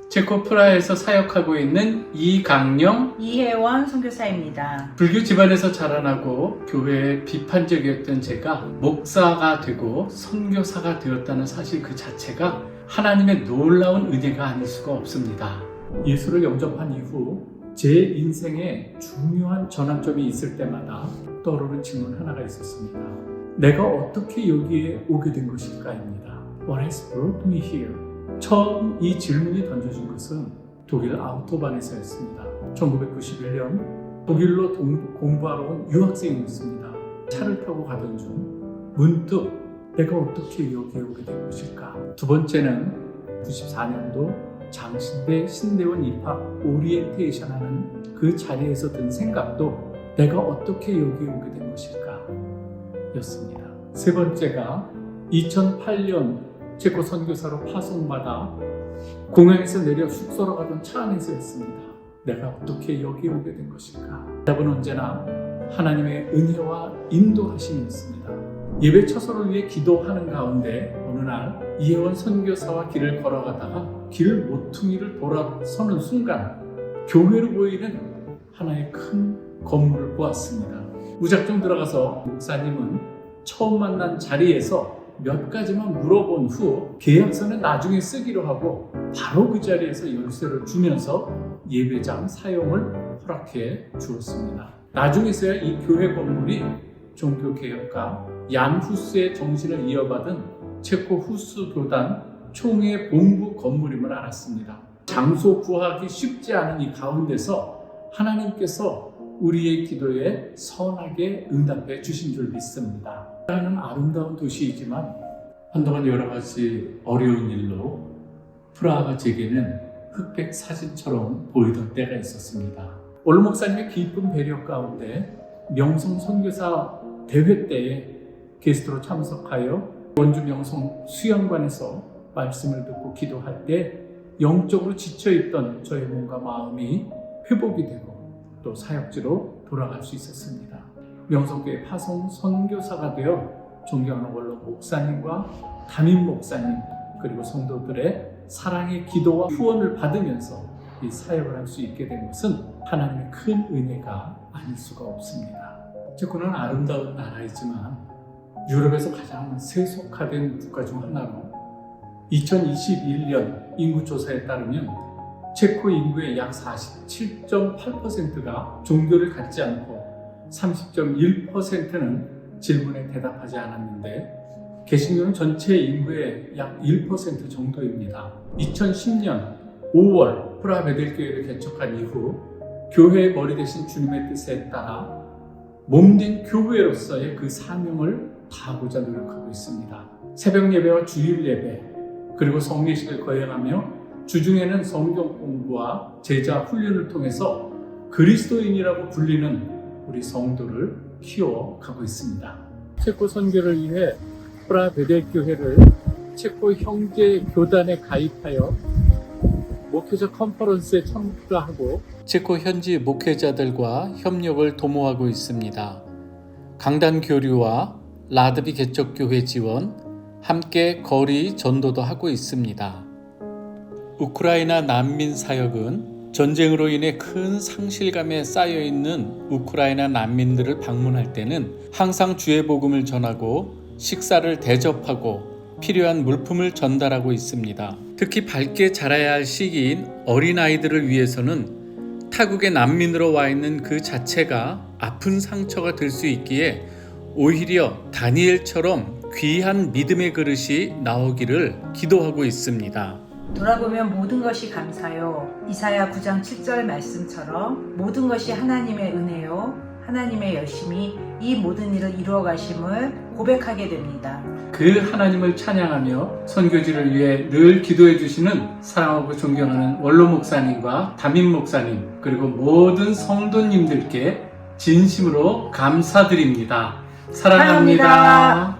체코 프라하에서 사역하고 있는 이강령, 이혜원 선교사입니다. 불교 집안에서 자라나고 교회에 비판적이었던 제가 목사가 되고 선교사가 되었다는 사실 그 자체가 하나님의 놀라운 은혜가 아닐 수가 없습니다. 예수를 영접한 이후 제 인생에 중요한 전환점이 있을 때마다 떠오르는 질문 하나가 있었습니다. 내가 어떻게 여기에 오게 된 것일까입니다. What has brought me here? 처음 이 질문이 던져진 것은 독일 아우토반에서였습니다. 1991년 독일로 공부하러 온 유학생이었습니다. 차를 타고 가던 중 문득 내가 어떻게 여기에 오게 된 것일까? 두 번째는 94년도 장신대 신대원 입학 오리엔테이션 하는 그 자리에서 든 생각도 내가 어떻게 여기에 오게 된 것일까? 였습니다. 세 번째가 2008년 체코 선교사로 파송받아 공항에서 내려 숙소로 가던 차 안에서였습니다. 내가 어떻게 여기에 오게 된 것일까? 답은 언제나 하나님의 은혜와 인도하심이었습니다. 예배 처소를 위해 기도하는 가운데 어느 날 이혜원 선교사와 길을 걸어가다가 길 모퉁이를 돌아서는 순간 교회로 보이는 하나의 큰 건물을 보았습니다. 무작정 들어가서 목사님은 처음 만난 자리에서 몇 가지만 물어본 후 계약서는 나중에 쓰기로 하고 바로 그 자리에서 열쇠를 주면서 예배장 사용을 허락해 주었습니다. 나중에서야 이 교회 건물이 종교개혁가 얀 후스의 정신을 이어받은 체코 후스 교단 총회 본부 건물임을 알았습니다. 장소 구하기 쉽지 않은 이 가운데서 하나님께서 우리의 기도에 선하게 응답해 주신 줄 믿습니다. 프라하는 아름다운 도시이지만 한동안 여러 가지 어려운 일로 프라하가 제게는 흑백 사진처럼 보이던 때가 있었습니다. 원로 목사님의 깊은 배려 가운데 명성 선교사 대회 때에 게스트로 참석하여 원주 명성 수양관에서 말씀을 듣고 기도할 때 영적으로 지쳐있던 저의 몸과 마음이 회복이 되고 또 사역지로 돌아갈 수 있었습니다. 명성교회 파송 선교사가 되어 존경하는 원로 목사님과 담임 목사님 그리고 성도들의 사랑의 기도와 후원을 받으면서 이 사역을 할 수 있게 된 것은 하나님의 큰 은혜가 아닐 수가 없습니다. 체코는 아름다운 나라이지만 유럽에서 가장 세속화된 국가 중 하나로 2021년 인구조사에 따르면 체코 인구의 약 47.8%가 종교를 갖지 않고 30.1%는 질문에 대답하지 않았는데 개신교는 전체 인구의 약 1% 정도입니다. 2010년 5월 프라하 베델교회를 개척한 이후 교회의 머리 대신 주님의 뜻에 따라 몸된 교회로서의 그 사명을 다하고자 노력하고 있습니다. 새벽 예배와 주일 예배 그리고 성례식을 거행하며 주중에는 성경 공부와 제자 훈련을 통해서 그리스도인이라고 불리는 우리 성도를 키워가고 있습니다. 체코 선교를 위해 프라하 베델교회를 체코 형제 교단에 가입하여 목회자 컨퍼런스에 참가하고 체코 현지 목회자들과 협력을 도모하고 있습니다. 강단 교류와 라드비 개척교회 지원, 함께 거리 전도도 하고 있습니다. 우크라이나 난민 사역은 전쟁으로 인해 큰 상실감에 쌓여있는 우크라이나 난민들을 방문할 때는 항상 주의 복음을 전하고 식사를 대접하고 필요한 물품을 전달하고 있습니다. 특히 밝게 자라야 할 시기인 어린아이들을 위해서는 타국의 난민으로 와 있는 그 자체가 아픈 상처가 될 수 있기에 오히려 다니엘처럼 귀한 믿음의 그릇이 나오기를 기도하고 있습니다. 돌아보면 모든 것이 감사요. 이사야 9장 7절 말씀처럼 모든 것이 하나님의 은혜요. 하나님의 열심히 이 모든 일을 이루어 가심을 고백하게 됩니다. 그 하나님을 찬양하며 선교지를 위해 늘 기도해 주시는 사랑하고 존경하는 원로 목사님과 담임 목사님 그리고 모든 성도님들께 진심으로 감사드립니다. 사랑합니다.